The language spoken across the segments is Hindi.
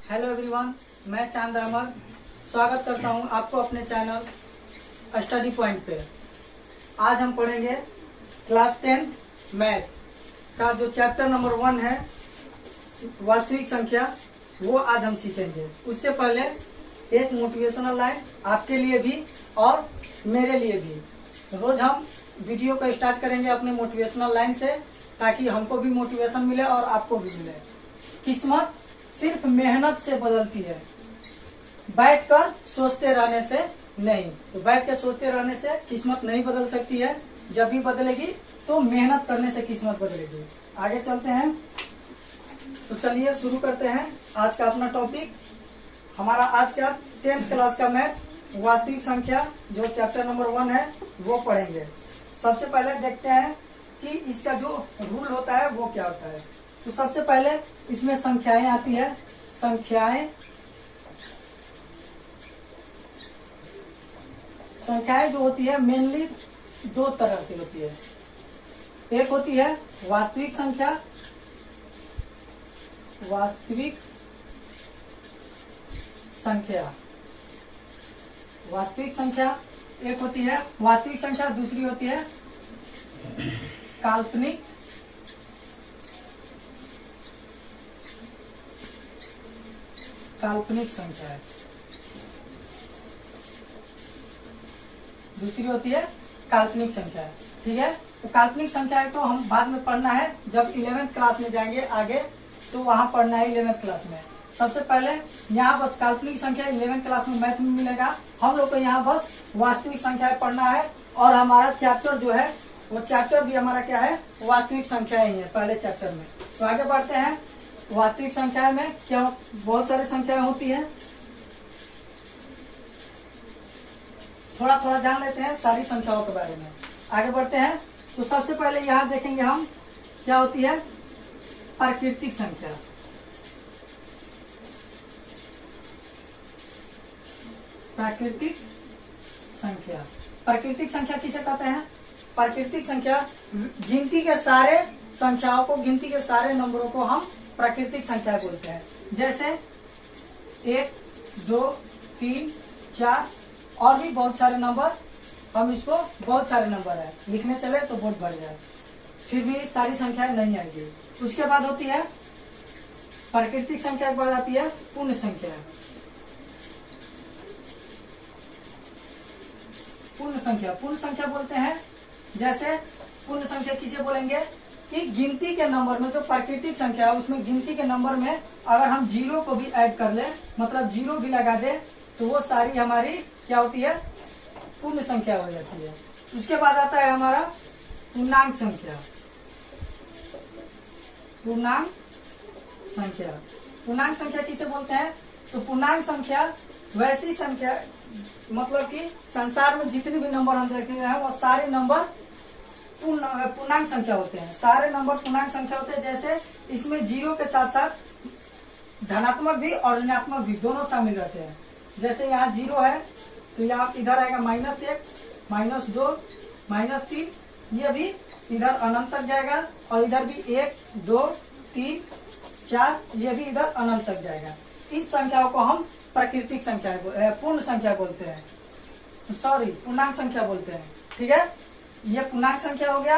हेलो एवरीवन, मैं चांद अहमद स्वागत करता हूं आपको अपने चैनल स्टडी पॉइंट पे। आज हम पढ़ेंगे क्लास 10th मैथ का जो चैप्टर नंबर 1 है वास्तविक संख्या, वो आज हम सीखेंगे। उससे पहले एक मोटिवेशनल लाइन आपके लिए भी और मेरे लिए भी। रोज हम वीडियो को स्टार्ट करेंगे अपने मोटिवेशनल लाइन से, ताकि हमको भी मोटिवेशन मिले और आपको भी मिले। किस्मत सिर्फ मेहनत से बदलती है, बैठकर सोचते रहने से नहीं। तो बैठ के सोचते रहने से किस्मत नहीं बदल सकती है। जब भी बदलेगी तो मेहनत करने से किस्मत बदलेगी। आगे चलते हैं, तो चलिए शुरू करते हैं आज का अपना टॉपिक। हमारा आज का 10th क्लास का मैथ वास्तविक संख्या जो चैप्टर नंबर 1 है वो पढ़ेंगे। सबसे पहले देखते हैं कि इसका जो रूल होता है वो क्या होता है। तो सबसे पहले इसमें संख्याएं आती है। संख्याएं जो होती है मेनली दो तरह की होती है। एक होती है वास्तविक संख्या, वास्तविक संख्या एक होती है वास्तविक संख्या, दूसरी होती है काल्पनिक संख्या है। दूसरी होती है काल्पनिक संख्या है। ठीक है, तो काल्पनिक संख्या है तो हम बाद में पढ़ना है, जब 11th क्लास में जाएंगे आगे तो वहां पढ़ना है 11th क्लास में। सबसे पहले यहाँ बस काल्पनिक संख्या 11th क्लास में मैथ में मिलेगा। हम लोग को यहाँ बस वास्तविक संख्या पढ़ना है, और हमारा चैप्टर जो है वो चैप्टर भी हमारा क्या है, वास्तविक संख्या ही है पहले चैप्टर में। तो आगे बढ़ते हैं। वास्तविक संख्या में क्या बहुत सारी संख्याएं होती हैं, थोड़ा थोड़ा जान लेते हैं सारी संख्याओं के बारे में। आगे बढ़ते हैं, तो सबसे पहले यहाँ देखेंगे हम क्या होती है प्राकृतिक संख्या। प्राकृतिक संख्या किसे कहते हैं? प्राकृतिक संख्या गिनती के सारे संख्याओं को, गिनती के सारे नंबरों को हम प्राकृतिक संख्या बोलते हैं। जैसे 1, 2, 3, 4 और भी बहुत सारे नंबर, हम इसको बहुत सारे नंबर है लिखने चले तो बहुत बढ़ जाए, फिर भी सारी संख्याएं नहीं आएगी। उसके बाद होती है प्राकृतिक संख्या के बाद आती है पूर्ण संख्या। पूर्ण संख्या बोलते हैं, जैसे पूर्ण संख्या किसे बोलेंगे कि गिनती के नंबर में जो प्राकृतिक संख्या है उसमें गिनती के नंबर में अगर हम 0 को भी ऐड कर ले, मतलब 0 भी लगा दे, तो वो सारी हमारी क्या होती है, पूर्ण संख्या हो जाती है। उसके बाद आता है हमारा पूर्णांक संख्या। पूर्णांक संख्या किसे बोलते हैं? तो पूर्णांक संख्या वैसी संख्या, मतलब कि संसार में जितने भी नंबर हम देखते हैं वो सारे नंबर पूर्णांक संख्या होते हैं। सारे नंबर पूर्णांक संख्या होते हैं। जैसे इसमें 0 के साथ साथ धनात्मक भी और ऋणात्मक भी दोनों शामिल रहते हैं। जैसे यहाँ 0 है तो यहाँ इधर आएगा -1, -2, -3, ये भी इधर अनंत तक जाएगा, और इधर भी 1, 2, 3, 4, ये भी इधर अनंत तक जाएगा। इस संख्याओं को हम प्राकृतिक संख्या पूर्ण संख्या बोलते हैं, पूर्णांक संख्या बोलते हैं। ठीक है, ये पूर्णांक संख्या हो गया,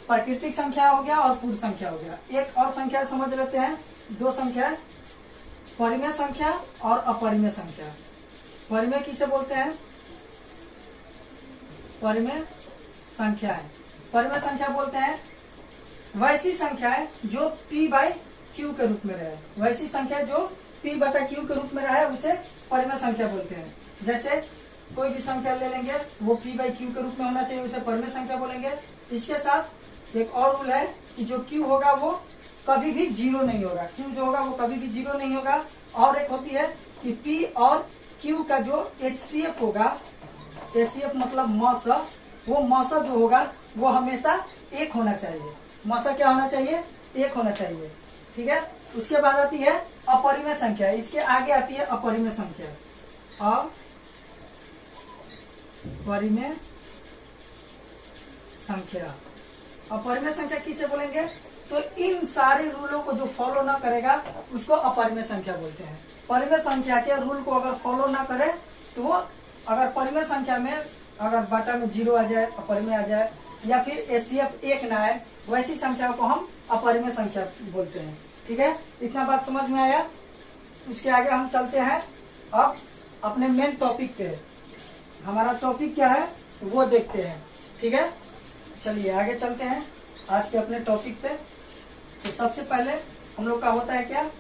प्राकृतिक संख्या हो गया और पूर्ण संख्या हो गया। एक और संख्या समझ लेते हैं, दो संख्या, परिमेय संख्या और अपरिमेय संख्या। परिमेय किसे बोलते हैं? परिमेय संख्या बोलते हैं वैसी संख्या है जो P/Q के रूप में रहे। वैसी संख्या जो P/Q के रूप में रहे उसे परिमेय संख्या बोलते हैं। जैसे कोई भी संख्या ले लेंगे वो P/Q के रूप में होना चाहिए, उसे परिमेय संख्या बोलेंगे। इसके साथ एक और रूल है कि जो Q होगा वो कभी भी 0 नहीं होगा। Q जो होगा वो कभी भी 0 नहीं होगा। और एक होती है कि P और Q का जो HCF होगा, HCF मतलब मौसा, वो मौसा जो होगा वो हमेशा 1 होना चाहिए। मौसा क्या होना चाहिए? 1 होना चाहिए। ठीक है, उसके बाद आती है अपरिमेय संख्या। इसके आगे आती है अपरिमेय संख्या। अपरिमेय संख्या किसे बोलेंगे? तो इन सारे रूलों को जो फॉलो ना करेगा उसको अपरिमेय संख्या बोलते हैं। परिमेय संख्या के रूल को अगर फॉलो ना करे तो वो, अगर परिमेय संख्या में अगर बाटा में 0 आ जाए, अपरिमेय आ जाए, या फिर HCF 1 ना आए, वैसी संख्या को हम अपरिमेय संख्या बोलते हैं। ठीक है, इतना बात समझ में आया। उसके आगे हम चलते हैं अब अपने मेन टॉपिक पे। हमारा टॉपिक क्या है वो देखते हैं। ठीक है, चलिए आगे चलते हैं आज के अपने टॉपिक पे। तो सबसे पहले हम लोग का होता है क्या,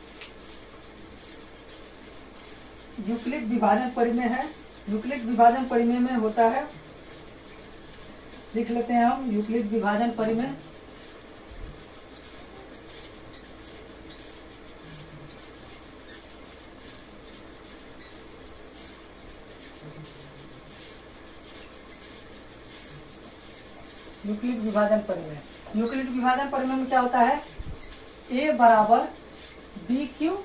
यूक्लिड विभाजन परिमेय है। यूक्लिड विभाजन परिमेय में होता है, लिख लेते हैं हम यूक्लिड विभाजन परिमेय। यूक्लिड विभाजन परिमेय, यूक्लिड विभाजन परिमेय में क्या होता है, a बराबर बी क्यू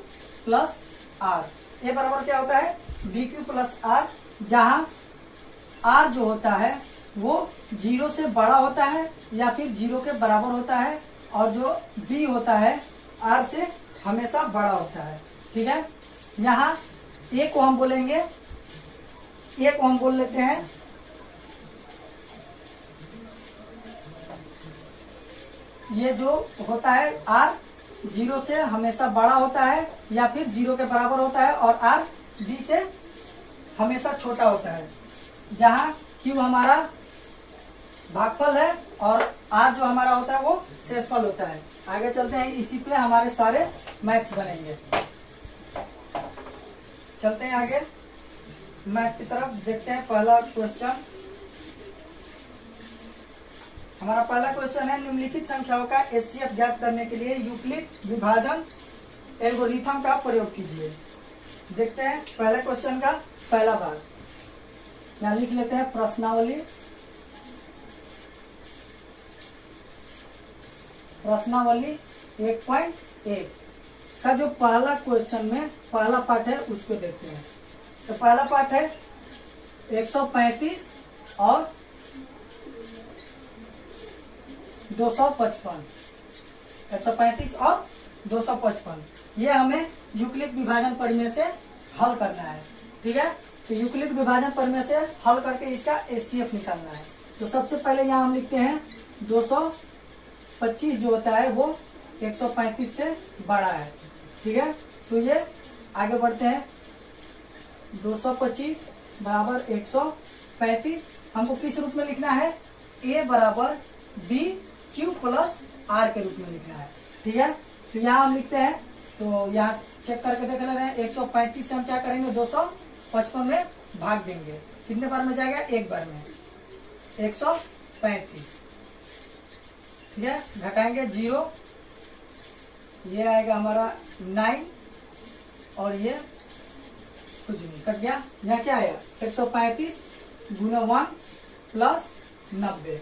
प्लस आर। ए बराबर क्या होता है, बी क्यू प्लस आर, जहां आर जो होता है वो 0 से बड़ा होता है या फिर 0 के बराबर होता है, और जो बी होता है आर से हमेशा बड़ा होता है। ठीक है, यहाँ ए को हम बोलेंगे, ए को हम बोल लेते हैं ये जो होता है आर 0 से हमेशा बड़ा होता है या फिर 0 के बराबर होता है, और आर बी से हमेशा छोटा होता है, जहां क्यू हमारा भागफल है और आर जो हमारा होता है वो शेषफल होता है। आगे चलते हैं, इसी पे हमारे सारे मैथ्स बनेंगे। चलते हैं आगे मैथ की तरफ, देखते हैं पहला क्वेश्चन। हमारा पहला क्वेश्चन है, निम्नलिखित संख्याओं का HCF ज्ञात करने के लिए यूक्लिड विभाजन एल्गोरिथम का प्रयोग कीजिए। देखते हैं पहले क्वेश्चन का पहला भाग, यहाँ लिख लेते हैं प्रश्नावली। प्रश्नावली 1.1 का जो पहला क्वेश्चन में पहला पार्ट है उसको देखते हैं। तो पहला पार्ट है 135 और 255, 135 और 255, ये हमें यूक्लिड विभाजन परिमेय से हल करना है। ठीक है, तो यूक्लिड विभाजन परिमेय से हल करके इसका HCF निकालना है। तो सबसे पहले यहाँ हम लिखते हैं 225 जो होता है वो 135 से बड़ा है। ठीक है, तो ये आगे बढ़ते हैं, 225 बराबर 135, हमको किस रूप में लिखना है, a बराबर बी क्यू प्लस आर के रूप में लिखना है। ठीक है, तो यहाँ हम लिखते हैं, तो यहाँ चेक करके देख ले रहे हैं, 135 से हम क्या करेंगे, 255 में भाग देंगे। कितने बार में जाएगा, एक बार में, 135। ठीक है, घटाएंगे 0, ये आएगा हमारा 9, और ये कुछ नहीं, कट गया। यहाँ क्या आएगा, 135 गुना 1 प्लस 90।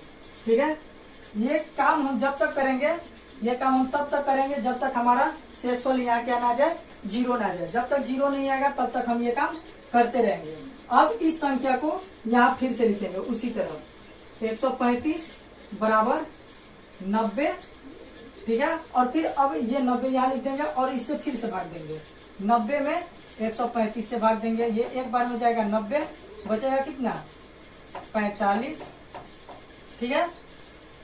ठीक है, ये काम हम जब तक करेंगे, ये काम हम तब तक करेंगे जब तक हमारा शेषफल यहाँ क्या ना आ जाए, 0 ना आ जाए। जब तक 0 नहीं आएगा तब तक हम ये काम करते रहेंगे। अब इस संख्या को यहाँ फिर से लिखेंगे उसी तरह, 135 बराबर 90। ठीक है, और फिर अब ये 90 यहाँ लिख देंगे और इससे फिर से भाग देंगे, 90 में 135 से भाग देंगे, ये एक बार में जाएगा 90, बचेगा कितना, 45। ठीक है,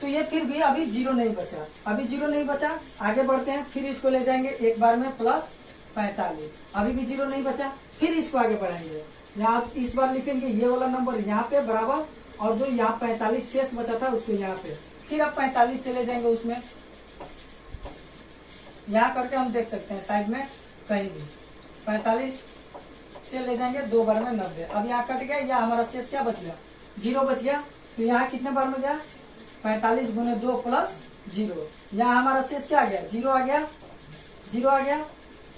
तो ये फिर भी अभी 0 नहीं बचा, अभी 0 नहीं बचा, आगे बढ़ते हैं, फिर इसको ले जाएंगे एक बार में प्लस 45, अभी भी 0 नहीं बचा, फिर इसको आगे बढ़ाएंगे। यहाँ इस बार लिखेंगे ये वाला नंबर यहाँ पे बराबर, और जो यहाँ 45 शेष बचा था उसको यहाँ पे, फिर अब 45 से ले जाएंगे उसमें, यहाँ करके हम देख सकते हैं साइड में कहीं भी, 45 से ले जाएंगे 2 बार में 90। अब यहाँ कट गया, या हमारा शेष क्या बच गया, 0 बच गया। तो यहाँ कितने बार में गया, 45 गुने 2 प्लस 0, यहाँ हमारा शेष क्या आ गया, 0 आ गया, 0 आ गया।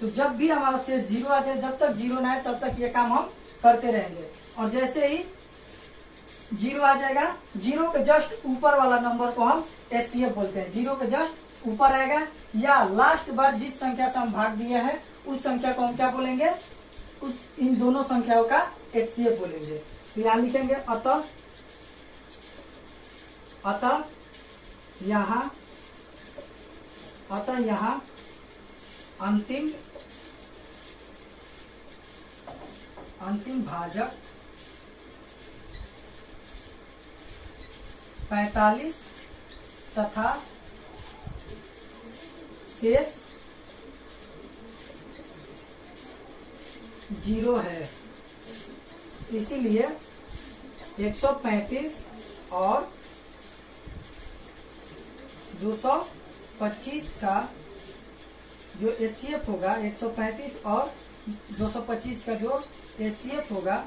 तो जब भी हमारा शेष 0 आ जाए, जब तक 0 ना आए तब तक ये काम हम करते रहेंगे, और जैसे ही 0 आ जाएगा, 0 के जस्ट ऊपर वाला नंबर को हम HCF बोलते हैं। 0 के जस्ट ऊपर आएगा, या लास्ट बार जिस संख्या से हम भाग दिया है उस संख्या को हम क्या बोलेंगे, उस इन दोनों संख्याओं का HCF बोलेंगे। तो यहाँ लिखेंगे अतः यहाँ अतः यहाँ अंतिम भाजक 45 तथा शेष 0 है। इसीलिए 135 और 225 का जो एचसीएफ होगा, 135 और 225 का जो एचसीएफ होगा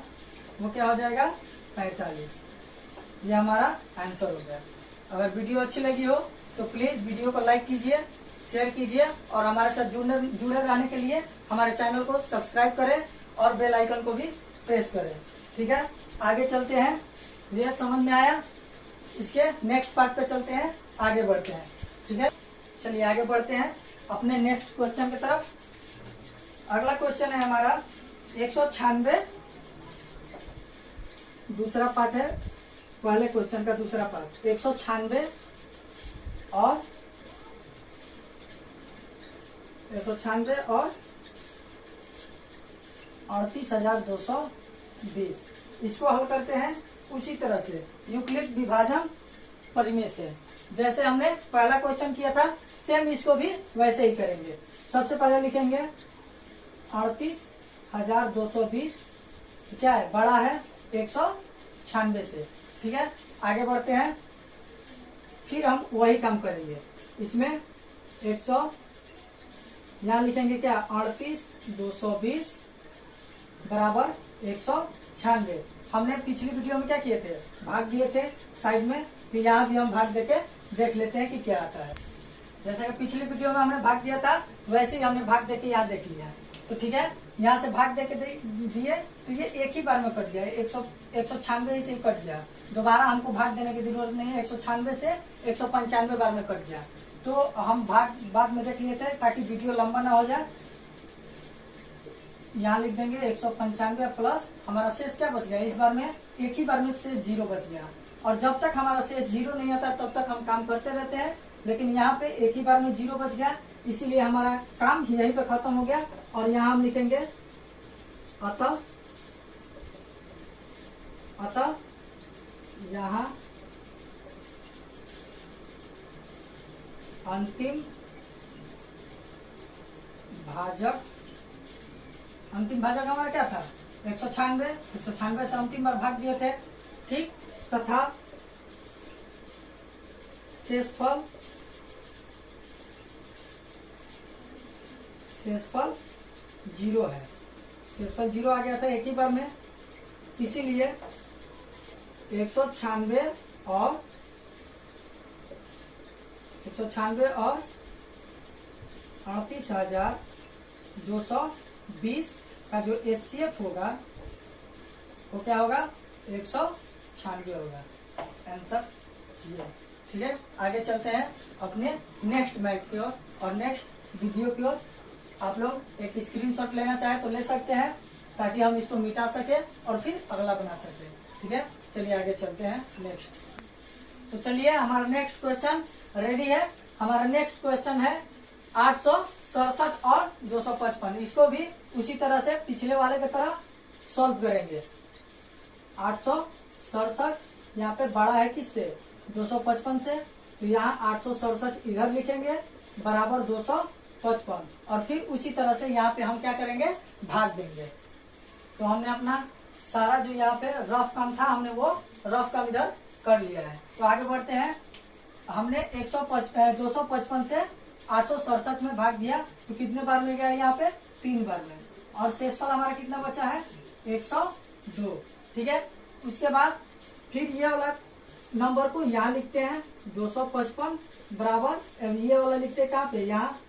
वो क्या हो जाएगा 45। ये हमारा आंसर हो गया। अगर वीडियो अच्छी लगी हो तो प्लीज वीडियो को लाइक कीजिए, शेयर कीजिए और हमारे साथ जुड़े रहने के लिए हमारे चैनल को सब्सक्राइब करें और बेल आइकन को भी प्रेस करें। ठीक है, आगे चलते हैं। ये समझ में आया? इसके नेक्स्ट पार्ट पे चलते हैं, आगे बढ़ते हैं। ठीक है, चलिए आगे बढ़ते हैं अपने नेक्स्ट क्वेश्चन की तरफ। अगला क्वेश्चन है हमारा 196, दूसरा पार्ट है पहले क्वेश्चन का दूसरा पार्ट। 196 और 38,220। इसको हल करते हैं उसी तरह से, यूक्लिड विभाजन परिमेय से। जैसे हमने पहला क्वेश्चन किया था सेम इसको भी वैसे ही करेंगे। सबसे पहले लिखेंगे 38,220 क्या है, बड़ा है 196 से। ठीक है, आगे बढ़ते हैं। फिर हम वही काम करेंगे। इसमें 100 यहाँ लिखेंगे क्या, 38,220 बराबर 196। हमने पिछली वीडियो में क्या किए थे, भाग दिए थे साइड में। फिर यहाँ भी हम भाग देके देख लेते हैं कि क्या आता है। जैसे कि पिछली वीडियो में हमने भाग दिया था वैसे ही हमने भाग देके यहाँ देख लिया। तो ठीक है, यहाँ से भाग देके दिए तो ये एक ही बार में कट गया, 196 से ही कट गया। दोबारा हमको भाग देने की जरूरत नहीं है, 196 से 195 बार में कट गया। तो हम भाग बाद में देख लेते हैं ताकि वीडियो लंबा ना हो जाए। यहाँ लिख देंगे 195 प्लस हमारा शेष क्या बच गया, इस बार में एक ही बार में शेष 0 बच गया। और जब तक हमारा शेष 0 नहीं आता तब तक हम काम करते रहते हैं, लेकिन यहाँ पे एक ही बार में 0 बच गया, इसीलिए हमारा काम यहीं पे खत्म हो गया। और यहाँ हम लिखेंगे अतः यहाँ अंतिम भाजक हमारा क्या था 196 से अंतिम बार भाग दिए थे। ठीक, तथा शेषफल 0 है। शेषफल 0 आ गया था एक ही बार में, इसीलिए 196 और 38,220 का जो एचसीएफ होगा वो क्या होगा 196 होगा। आंसर ये। ठीक है, आगे चलते हैं अपने नेक्स्ट मैथ की ओर और नेक्स्ट वीडियो की ओर। आप लोग एक स्क्रीनशॉट लेना चाहे तो ले सकते हैं ताकि हम इसको मिटा सके और फिर अगला बना सके। ठीक है, चलिए आगे चलते हैं नेक्स्ट। तो चलिए हमारा नेक्स्ट क्वेश्चन रेडी है। हमारा नेक्स्ट क्वेश्चन है 867 और 255। इसको भी उसी तरह से पिछले वाले की तरह सॉल्व करेंगे। 867 यहाँ पे बड़ा है किससे, 255 से, तो यहाँ 867 इधर लिखेंगे बराबर 255 और फिर उसी तरह से यहाँ पे हम क्या करेंगे, भाग देंगे। तो हमने अपना सारा जो यहाँ पे रफ काम था हमने वो रफ काम इधर कर लिया है। तो आगे बढ़ते हैं। हमने 255 से 867 में भाग दिया तो कितने बार में गया यहाँ पे, 3 बार में। और शेषफल हमारा कितना बचा है 102। ठीक है, उसके बाद फिर ये वाला नंबर को यहाँ लिखते हैं 255 बराबर, ये वाला लिखते हैं कहाँ पे, यहाँ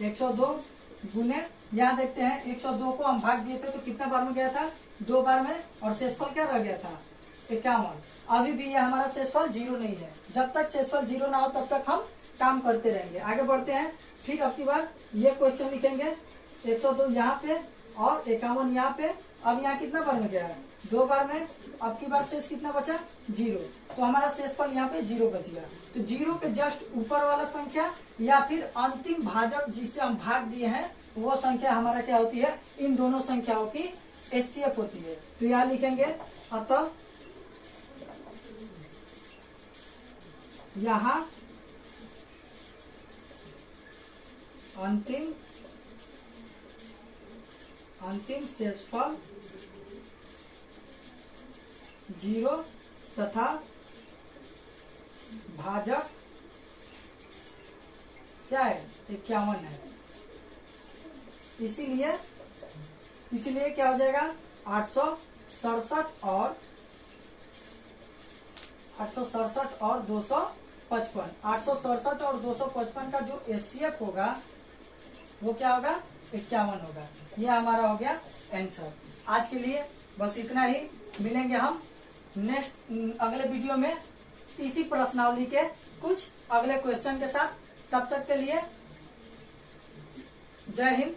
102 गुने, यहाँ देखते हैं 102 को हम भाग दिए थे तो कितना बार में गया था, 2 बार में। और शेषफल क्या रह गया था 51। अभी भी ये हमारा शेषफल 0 नहीं है। जब तक शेषफल 0 ना हो तब तक हम काम करते रहेंगे। आगे बढ़ते हैं। फिर अब की बार ये क्वेश्चन लिखेंगे 102 यहाँ पे और 51 यहाँ पे। अब यहाँ कितना बार में गया है, 2 बार में। अब की बार शेष कितना बचा, 0। तो हमारा शेषफल यहाँ पे 0 बच गया। तो 0 के जस्ट ऊपर वाला संख्या या फिर अंतिम भाजक जिसे हम भाग दिए हैं वो संख्या हमारा क्या होती है, इन दोनों संख्याओं की एचसीएफ होती है। तो यहाँ लिखेंगे अतः यहाँ अंतिम शेषफल 0 तथा भाजक क्या है, 51 है। इसीलिए क्या हो जाएगा, 867 और 255। 867 और 255 का जो एचसीएफ होगा वो क्या होगा, 51 होगा। ये हमारा हो गया आंसर। आज के लिए बस इतना ही। मिलेंगे हम नेक्स्ट अगले वीडियो में इसी प्रश्नावली के कुछ अगले क्वेश्चन के साथ। तब तक के लिए जय हिंद।